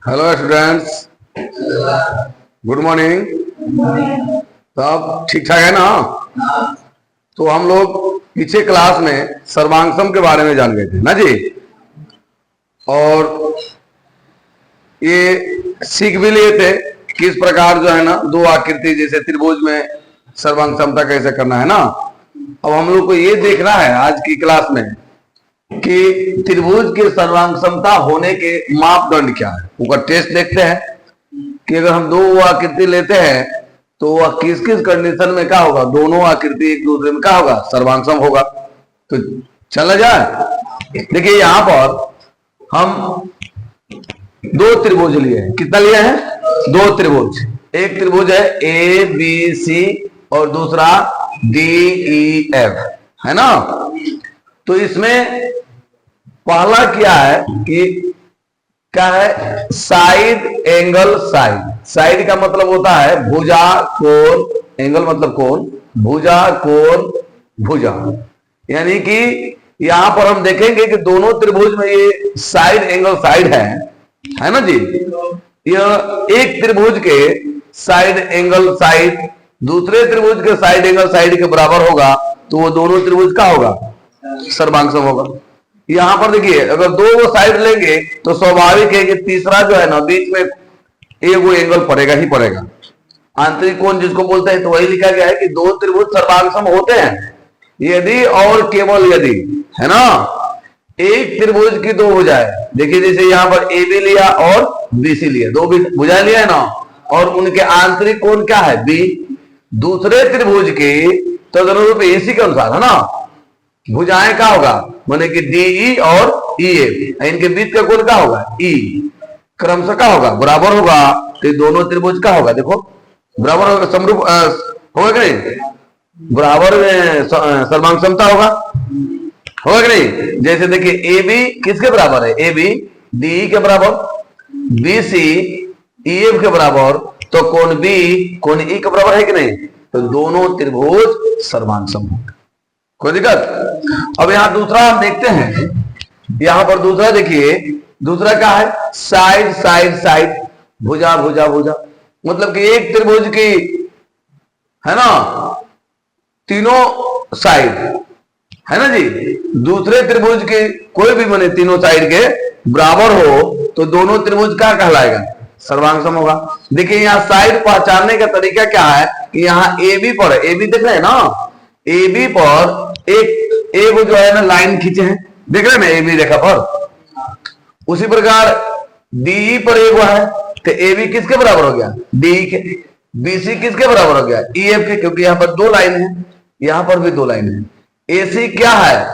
Hello students, good morning. सब ठीक ठाक है ना? तो हम लोग पीछे क्लास में सर्वांगसम के बारे में जान गए थे ना जी, और ये सीख भी लिए थे किस प्रकार जो है ना दो आकृति जैसे त्रिभुज में सर्वांग समता कैसे करना है ना। अब हम लोग को ये देखना है आज की क्लास में कि त्रिभुज की सर्वांग समता होने के मापदंड क्या है। उसका टेस्ट देखते हैं कि अगर हम दो आकृति लेते हैं तो वह किस किस कंडीशन में क्या होगा, दोनों आकृति एक दूसरे में क्या होगा, सर्वांगसम होगा। तो चला जाए। देखिए यहां पर हम दो त्रिभुज लिए हैं। कितना लिए हैं? दो त्रिभुज। एक त्रिभुज है ए बी सी और दूसरा डी ई एफ, है ना। तो इसमें पहला क्या है कि क्या है, साइड एंगल। साइड का मतलब होता है भुजा कोण, एंगल मतलब कोण, भुजा कोण भुजा। यानी कि यहां पर हम देखेंगे कि दोनों त्रिभुज में ये साइड एंगल साइड है ना जी। यह एक त्रिभुज के साइड एंगल साइड दूसरे त्रिभुज के साइड एंगल साइड के बराबर होगा तो वो दोनों त्रिभुज का होगा, सर्वांगसम होगा। यहां पर देखिए अगर दो वो साइड लेंगे तो स्वाभाविक है कि तीसरा जो है ना बीच में एक वो एंगल पड़ेगा ही पड़ेगा। आंतरिक कोण जिसको बोलते हैं, तो वही लिखा गया है कि दो त्रिभुज सर्वांगसम होते हैं यदि और केवल यदि, है ना, एक त्रिभुज की दो भुजाएं। देखिए जैसे यहाँ पर ए बी लिया और बी सी लिया, दो भुजाएं लिया है ना, और उनके आंतरिक कोण क्या है, बी। दूसरे त्रिभुज के तदनुरूप एसी के अनुसार, है ना, भुजाएं क्या होगा, माने कि डीई और ई एफ, इनके बीच का कोण क्या होगा, ई। क्रमशः क्या होगा, बराबर होगा। तो दोनों त्रिभुज का होगा, देखो बराबर होगा, समरूप होगा कि नहीं, बराबर सर्वांग समता होगा कि नहीं। जैसे देखिए ए बी किसके बराबर है, ए बी डी के बराबर, बी सी ई एफ के बराबर, तो कोण बी कोण ई के बराबर है कि नहीं। तो दोनों त्रिभुज सर्वांगसम होंगे, कोई दिक्कत। अब यहां दूसरा हम देखते हैं, यहां पर दूसरा देखिए, दूसरा क्या है, साइड साइड साइड, भुजा भुजा भुजा। मतलब कि एक त्रिभुज की, है ना, तीनों साइड, है ना जी, दूसरे त्रिभुज के कोई भी बने तीनों साइड के बराबर हो तो दोनों त्रिभुज क्या कहलाएगा, सर्वांगसम होगा। देखिए यहाँ साइड पहचानने का तरीका क्या है कि यहाँ ए बी पर, ए बी देख रहे हैं ना, ए बी पर एक जो है ना लाइन खींचे हैं, देख रहे हैं ना, ए बी रेखा पर। उसी प्रकार डी पर एक है, तो ए बी किसके बराबर हो गया, डी के। बी सी किसके बराबर हो गया, ई एफ के, क्योंकि यहाँ पर दो लाइन है, यहाँ पर भी दो लाइन है। ए सी क्या है,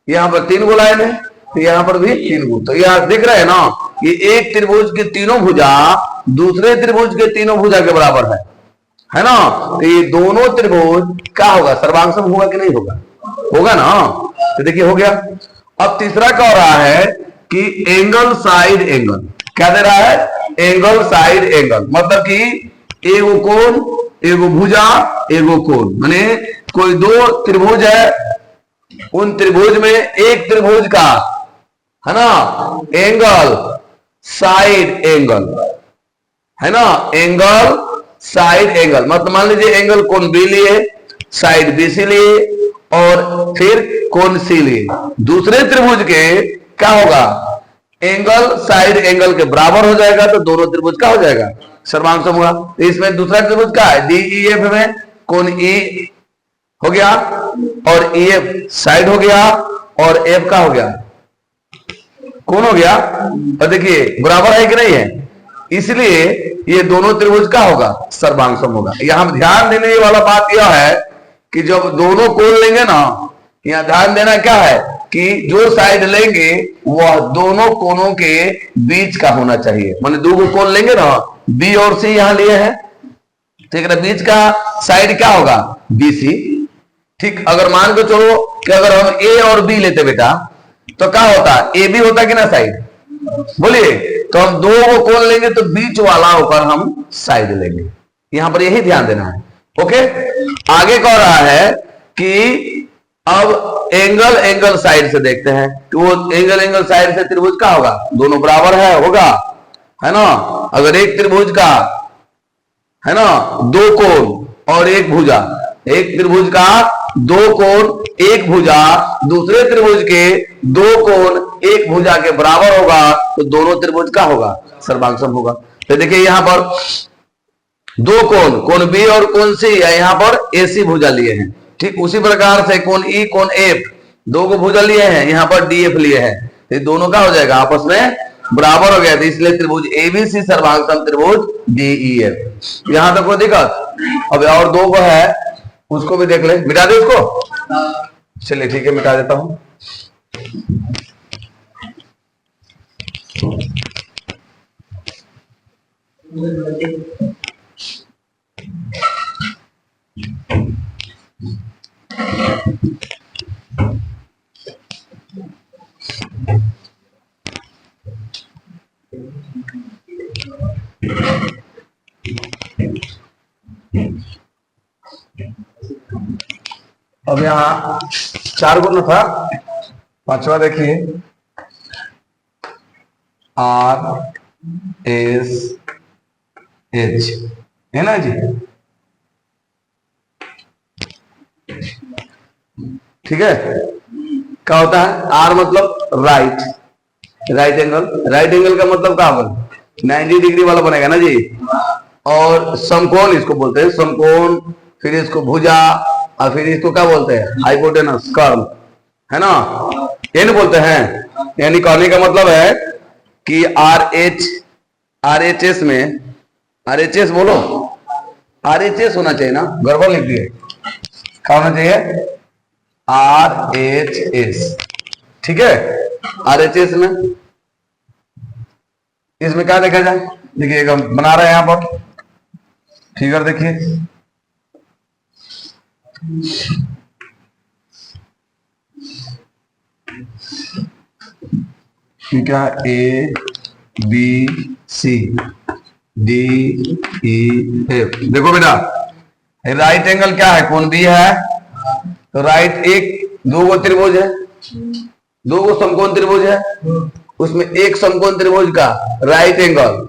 यहाँ पर तीन गो लाइन है, तो यहाँ पर भी तीन गो। तो यहाँ देख रहे हैं ना, ये एक त्रिभुज की तीनों भुजा दूसरे त्रिभुज के तीनों भुजा के बराबर है ना। तो ये दोनों त्रिभुज क्या होगा, सर्वांगसम होगा कि नहीं होगा, होगा ना। तो देखिए हो गया। अब तीसरा क्या हो रहा है कि एंगल साइड एंगल। क्या दे रहा है, एंगल साइड एंगल, मतलब कि एगो कोण एगो भुजा एगो कोण, माने कोई दो त्रिभुज है, उन त्रिभुज में एक त्रिभुज का, है ना, एंगल साइड एंगल, है ना, एंगल साइड एंगल। मतलब मान लीजिए एंगल कोण बी लिए, साइड बी सी लिए और फिर कोण सी लिए। दूसरे त्रिभुज के क्या होगा, एंगल साइड एंगल के बराबर हो जाएगा तो दोनों त्रिभुज का हो जाएगा, सर्वांगसम होगा। तो इसमें दूसरा त्रिभुज का है डी ई एफ में कोण ई हो गया और ई एफ साइड हो गया और एफ का हो गया, कौन हो गया। और देखिए बराबर है कि नहीं है, इसलिए ये दोनों त्रिभुज का होगा, सर्वांगसम होगा। यहां ध्यान देने वाला बात यह है कि जब दोनों कोण लेंगे ना, यहां ध्यान देना क्या है कि जो साइड लेंगे वह दोनों कोणों के बीच का होना चाहिए। माने दो कोण लेंगे ना, बी और सी यहां लिए हैं, ठीक है ना, बीच का साइड क्या होगा, बी सी। ठीक, अगर मान के चलो कि अगर हम ए और बी लेते बेटा तो क्या होता, ए बी होता कि ना साइड, बोलिए। तो हम दो को कोण लेंगे तो बीच वाला ऊपर हम साइड लेंगे, यहां पर यही ध्यान देना है। ओके, आगे कह रहा है कि अब एंगल एंगल साइड से देखते हैं तो वो एंगल एंगल साइड से त्रिभुज का होगा, दोनों बराबर होगा, है ना। अगर एक त्रिभुज का, है ना, दो कोण और एक भुजा, एक त्रिभुज का दो कोण एक भुजा दूसरे त्रिभुज के दो कोण एक भुजा के बराबर होगा तो दोनों त्रिभुज का होगा, सर्वांग होगा। तो देखिए यहां पर दो कोण, कोण बी और कोण सी, यहां पर एसी भुजा लिए हैं। ठीक उसी प्रकार से कोण ई कोण एफ, दो को भुजा लिए हैं, यहां पर डी एफ लिए हैं, तो दोनों का हो जाएगा आपस में बराबर हो गया, तो इसलिए त्रिभुज एबीसी सर्वांग त्रिभुज डीईएफ। यहां तक कोई दिक्कत? अब और दो को है उसको भी देख ले, मिटा दे उसको। चलिए ठीक है, मिटा देता हूं। अब यहाँ चार गुण था, पांचवा देखिए, आर एस एच, है ना जी। ठीक है, क्या होता है? आर मतलब right, right angle, right angle का मतलब क्या होगा? 90 डिग्री वाला बनेगा ना जी। और समकोण इसको बोलते हैं, समकोण, फिर इसको भुजा, और फिर इसको क्या बोलते हैं? हाइपोटेनस, कर्व, है ना, एन बोलते हैं। यानी कहने का मतलब है कि आर एच एस में, आर एच एस बोलो, आर एच एस होना चाहिए ना, गड़बड़ लिख दिए, क्या होना चाहिए? R H S. ठीक है, आर एच एस में, इसमें क्या देखा जाए? देखिए हम बना रहे हैं यहां पर फिगर, देखिए क्या, A B C D E F. देखो बेटा, राइट एंगल क्या है? कोण बी है, तो राइट एक दो गो त्रिभुज है, दो गो समकोण त्रिभुज है, उसमें एक समकोण त्रिभुज का राइट एंगल,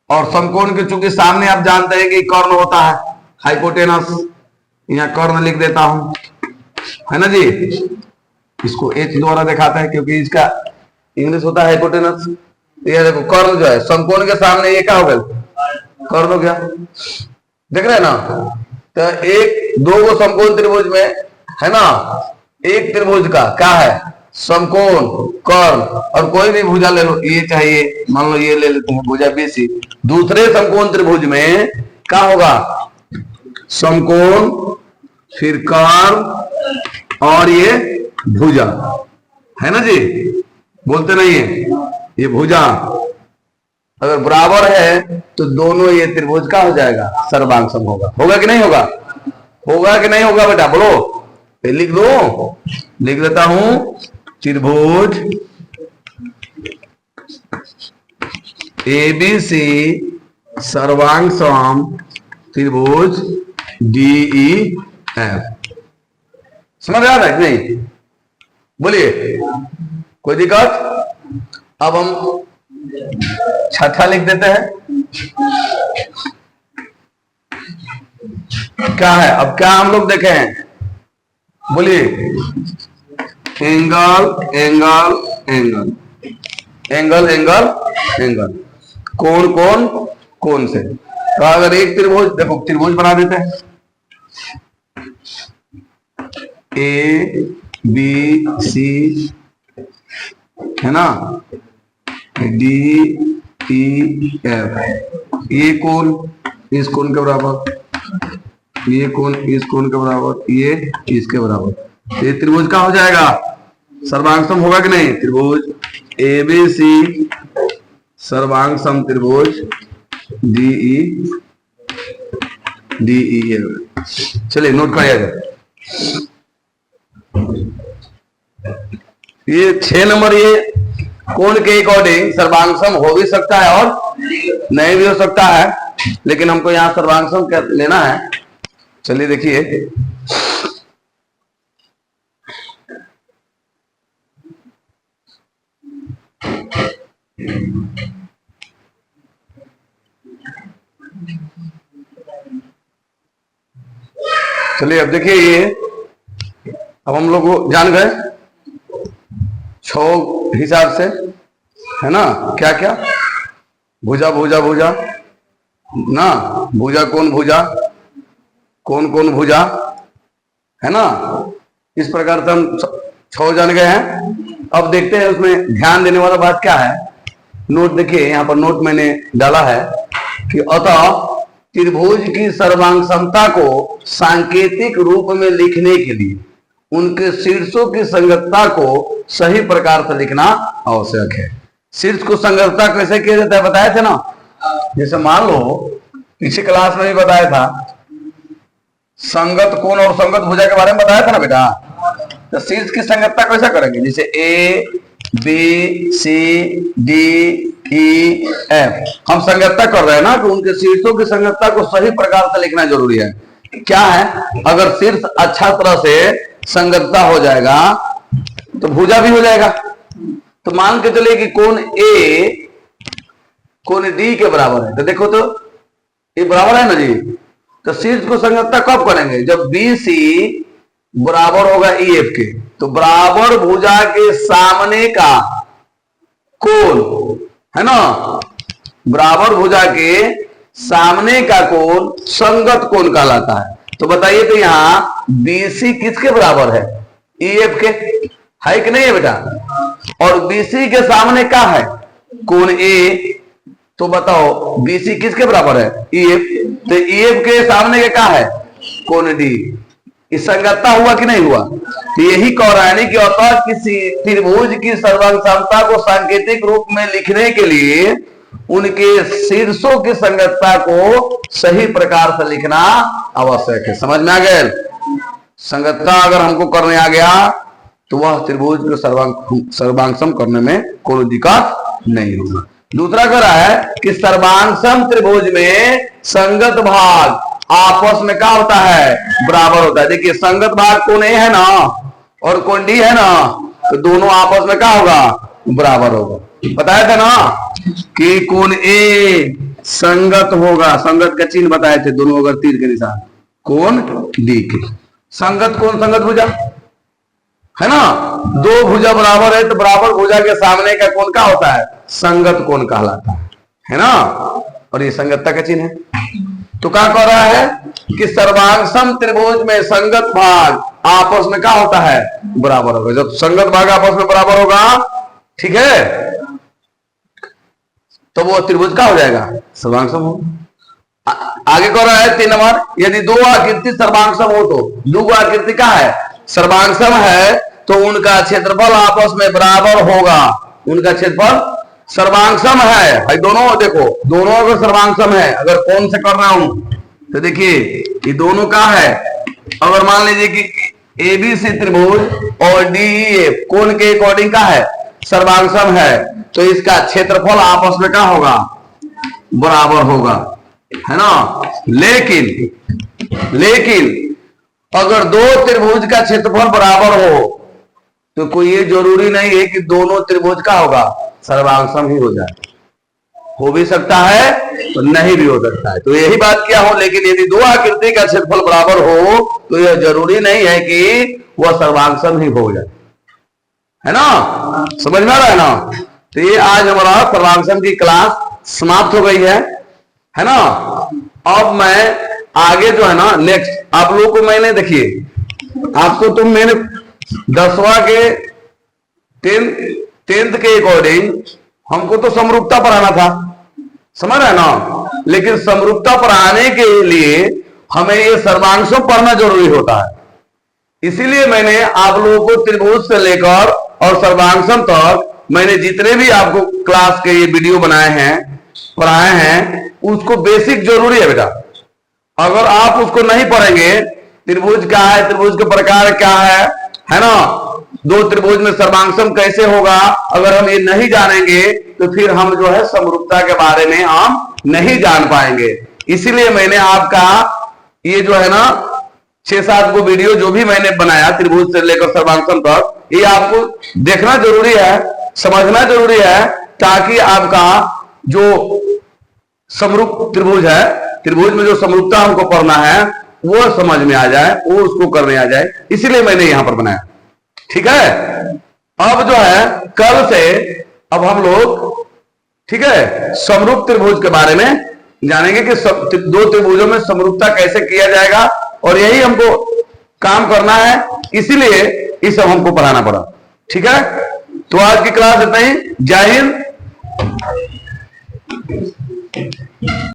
और समकोण के चूंकि सामने आप जानते हैं कि कर्ण होता है, हाइपोटेनस, यहाँ कर्ण लिख देता हूं, है ना जी। इसको एच द्वारा दिखाता है क्योंकि इसका इंग्लिश होता है हाइपोटेनस। ये देखो कर्ण जो है समकोण के सामने, ये क्या हो गया? कर्ण हो गया, देख रहे हैं ना। तो एक दो गो समकोण त्रिभुज में, है ना, एक त्रिभुज का क्या है? समकोण, कर्ण, और कोई भी भुजा ले लो, ये चाहिए, मान लो ये ले लेते हैं भुजा बीसी, दूसरे समकोण त्रिभुज में क्या होगा? समकोण, फिर कर्ण, और ये भुजा, है ना जी, बोलते नहीं है, ये भुजा अगर बराबर है तो दोनों ये त्रिभुज का हो जाएगा, सर्वांग सम होगा। होगा कि नहीं होगा? होगा कि नहीं होगा बेटा, बोलो, लिख दो, लिख देता हूं, त्रिभुज एबीसी सर्वांग सम त्रिभुज डीईएफ। समझ आ रहा है कि नहीं? बोलिए, कोई दिक्कत? अब हम छठा लिख देते हैं, क्या है? अब क्या हम लोग देखे हैं? बोलिए, angle angle angle, angle angle angle, कोण कोण कोण से। तो अगर एक त्रिभुज, देखो त्रिभुज बना देते हैं, ए बी सी, है ना, डी ई एफ, ये कोण इस कोण के बराबर, ये कोण इस कोण के बराबर, ये इसके बराबर, ये त्रिभुज का हो जाएगा, सर्वांग सम होगा कि नहीं? त्रिभुज एबीसी सर्वांग सम त्रिभुज डीई एफ। चलिए नोट किया जाए, ये 6 नंबर, ये कोण के अकॉर्डिंग सर्वांग सम हो भी सकता है और नहीं भी हो सकता है, लेकिन हमको यहाँ सर्वांग सम लेना है। चलिए देखिए, चलिए अब देखिए ये, अब हम लोग जान गए 6 हिसाब से, है ना, क्या क्या, भुजा भुजा भुजा ना, भुजा कौन कौन भुजा, है ना। इस प्रकार से हम 6 जान गए हैं। अब देखते हैं उसमें ध्यान देने वाला बात क्या है। नोट देखिए, यहाँ पर नोट मैंने डाला है कि अतः त्रिभुज की सर्वांग समता को सांकेतिक रूप में लिखने के लिए उनके शीर्षों की संगतता को सही प्रकार से लिखना आवश्यक है। शीर्ष को संगतता कैसे किया जाता है बताए थे ना। जैसे मान लो पिछली क्लास में भी बताया था, संगत कोण और संगत भुजा के बारे में बताया था ना बेटा। तो शीर्ष की संगतता कैसे करेंगे, जैसे A B C D E F, हम संगतता कर रहे हैं ना, तो उनके शीर्षों की संगतता को सही प्रकार से लिखना जरूरी है। क्या है, अगर शीर्ष अच्छा तरह से संगतता हो जाएगा तो भुजा भी हो जाएगा। तो मान के चलिए कि कोण ए कोण डी के बराबर है, तो देखो तो ये बराबर है ना जी। तो शीर्ष को संगतता कब करेंगे, जब बी सी बराबर होगा ई एफ के। तो बराबर भुजा के सामने का कोण, है ना, बराबर भुजा के सामने का कोण संगत कोण कहलाता है। तो बताइए तो यहाँ बीसी किसके बराबर है, ई एफ के, है कि नहीं है बेटा। और बीसी के सामने क्या है, कोण ए। तो बताओ बीसी किसके बराबर है, ई एफ। तो ई एफ के सामने के क्या है, कोण डी। इस संगतता हुआ कि नहीं हुआ। तो यही कह रहा है कि अतः किसी त्रिभुज की सर्वांग समता को सांकेतिक रूप में लिखने के लिए उनके शीर्षों की संगतता को सही प्रकार से लिखना आवश्यक है। समझ में आ गए। संगतता अगर हमको करने आ गया तो वह त्रिभुज को सर्वांगसम करने में कोई दिक्कत नहीं होगा। दूसरा कह रहा है कि सर्वांगसम त्रिभुज में संगत भाग आपस में क्या होता है, बराबर होता है। देखिए संगत भाग कोण ए है ना और कोण डी है ना, तो दोनों आपस में क्या होगा, बराबर होगा। बताया था ना कि कोण ए संगत होगा, संगत का चिन्ह बताए थे दोनों अगर तीर के निशान, कोण डी के। संगत कोण संगत भुजा है ना, दो भुजा बराबर है तो बराबर भुजा के सामने का कोण क्या होता है, संगत कोण कहलाता है ना। और ये संगतता का चिन्ह है। तो क्या कह रहा है कि सर्वांगसम त्रिभुज में संगत भाग आपस में क्या होता है, बराबर होगा। जब संगत भाग आपस में बराबर होगा, ठीक है, तो वो त्रिभुज का हो जाएगा, सर्वांगसम हो। आगे कह रहा है 3 नंबर, यदि दो आकृति सर्वांगसम हो तो, दो आकृति का है सर्वांगसम है तो उनका क्षेत्रफल आपस में बराबर होगा। उनका क्षेत्रफल सर्वांगसम है भाई, दोनों देखो, दोनों अगर सर्वांगसम है, अगर कौन से कर रहा हूं तो देखिए ये दोनों का है। अगर मान लीजिए कि एबीसी त्रिभुज और डीईएफ कोण के अकॉर्डिंग का है, सर्वांगसम है, तो इसका क्षेत्रफल आपस में क्या होगा, बराबर होगा, है ना। लेकिन अगर दो त्रिभुज का क्षेत्रफल बराबर हो तो कोई ये जरूरी नहीं है कि दोनों त्रिभुज का होगा, सर्वांगसम ही हो जाए। हो भी सकता है तो नहीं भी हो सकता है। तो यही बात क्या हो, लेकिन यदि दो आकृति का क्षेत्रफल बराबर हो तो यह जरूरी नहीं है कि वह सर्वांगसम ही हो जाए, है ना। समझ में आ रहा है ना। तो ये आज हमारा सर्वांगसम की क्लास समाप्त हो गई है ना। अब मैं आगे जो है ना नेक्स्ट आप लोगों को मैंने देखिए, आपको तो मैंने 10वां के 10th के अकॉर्डिंग हमको तो समरूपता पढ़ाना था, समझ रहे हैं ना। लेकिन समरूपता पढ़ाने के लिए हमें ये सर्वांगसम पढ़ना जरूरी होता है। इसीलिए मैंने आप लोगों को त्रिभुज से लेकर और सर्वांगसम तक मैंने जितने भी आपको क्लास के ये वीडियो बनाए हैं, पढ़ाए हैं, उसको बेसिक जरूरी है बेटा। अगर आप उसको नहीं पढ़ेंगे, त्रिभुज क्या है, त्रिभुज के प्रकार क्या है ना, दो त्रिभुज में सर्वांगसम कैसे होगा, अगर हम ये नहीं जानेंगे तो फिर हम जो है समरूपता के बारे में हम नहीं जान पाएंगे। इसीलिए मैंने आपका ये जो है ना 6-7 को वीडियो जो भी मैंने बनाया त्रिभुज से लेकर सर्वांगसम तक, ये आपको देखना जरूरी है, समझना जरूरी है, ताकि आपका जो समरूप त्रिभुज है, त्रिभुज में जो समरूपता हमको पढ़ना है वो समझ में आ जाए, वो उसको करने आ जाए, इसीलिए मैंने यहां पर बनाया। ठीक है, अब जो है कल से अब हम लोग, ठीक है, समरूप त्रिभुज के बारे में जानेंगे कि दो त्रिभुजों में समरूपता कैसे किया जाएगा, और यही हमको काम करना है, इसीलिए ये सब हमको पढ़ाना पड़ा। ठीक है, तो आज की क्लास इतना ही। जय हिंद।